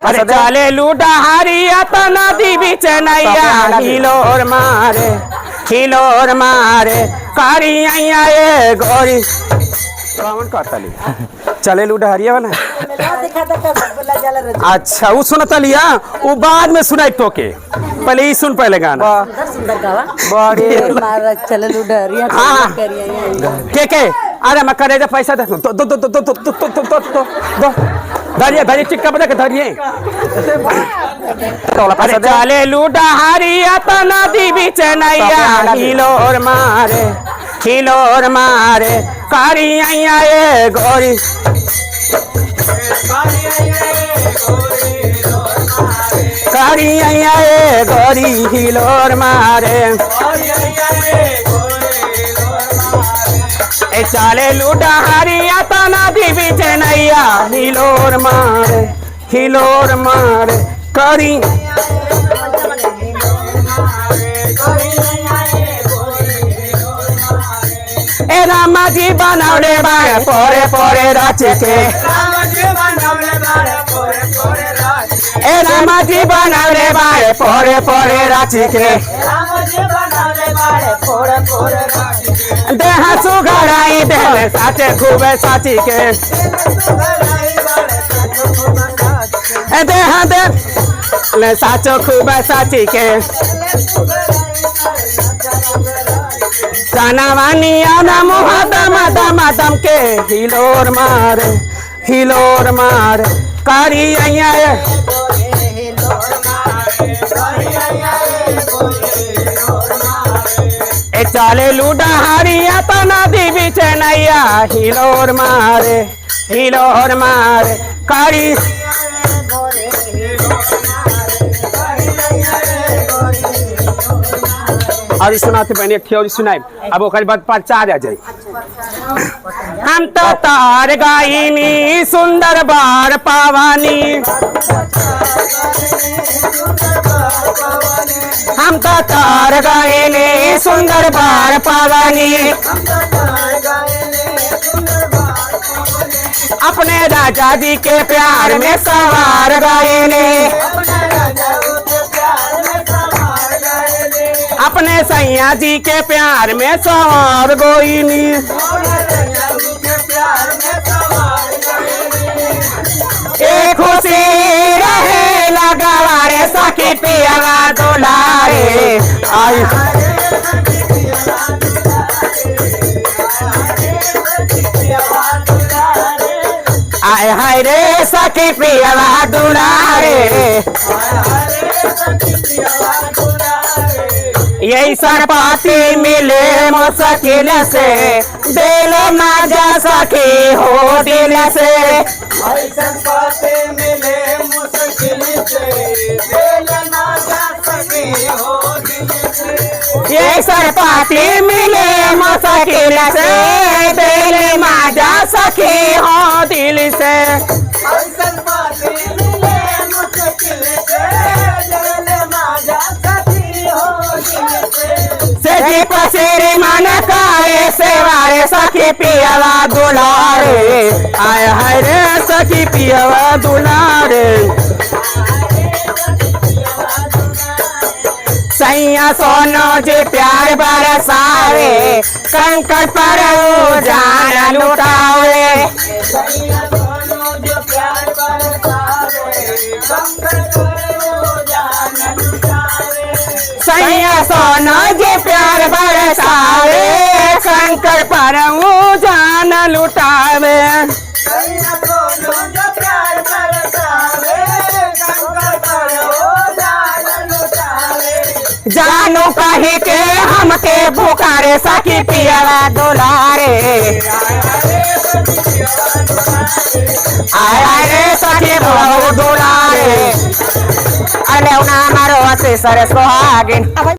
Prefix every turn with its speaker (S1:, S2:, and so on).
S1: अरे चले लूडा हरिया तो नदी बीच नैया हिलोर मारे कारिया ये गोरी कौन कहतली चले लूडा हरिया वाला अच्छा वो सुनता लिया वो बाद में सुनाई तो के पहले ही सुन पहले गाना
S2: चले लूडा हरिया
S1: के अरे मैं करे पैसा दे दो धरिए चिक्का बजा के धरिए अरे चले लूडा हरिया तो नदी बीच नैया हिलोर मारे कारिया ये गोरी कारिया ये गोरी हिलोर मारे ए चले लूडा हरिया तो नदी बीच नैया हिलोर मारे करी ए रामा जी बनौले बारे पोरे पोरे राच के ए रामा जी बनौले बारे पोरे पोरे राच के देह सुगराई देह साचे खूबे साची के देह दे साचो खूबे साची के सनावानी आना मुहदम के हिलोर मारे कारिया ए चले लूडा हरिया तो नदी बीच नैया हिलोर मारे कारी और सुनाते बहनी और सुनाई अब ओकर बाद पर्चा आ जाए हम तो तार गाइनी सुंदर बार पावानी हम तो तार गाइनी सुंदर बार पावानी अपने राजा जी के प्यार में सवार गाइनी अपने सैया जी के प्यार में सवार गोइनी एक खुशी रहे लगावारे सखी पियावा दुलारे आई आय हाय रे सखी पियावा दुलारे यही सरपाती मिले मुश्किल से दिल माजा सखी हो दिल से यही सरपाती मिले मुश्किल से दिल माजा सखी हो दिल से सेठी पसेरी मन काए सेवारे सखी पियावा दुलारे आय हाय रे सखी पियावा दुलारे सैया सोनो जी प्यार बरसावे कंकड़ पर जान लुटावे सैया सोनो जी प्यार बरसावे शंकर पर जान लुटावे जानू कही के हमके पुकारे सखी पियावा दुलारे आय रे सखी बहु दुलारे अरे मारो से सर सोहागिन।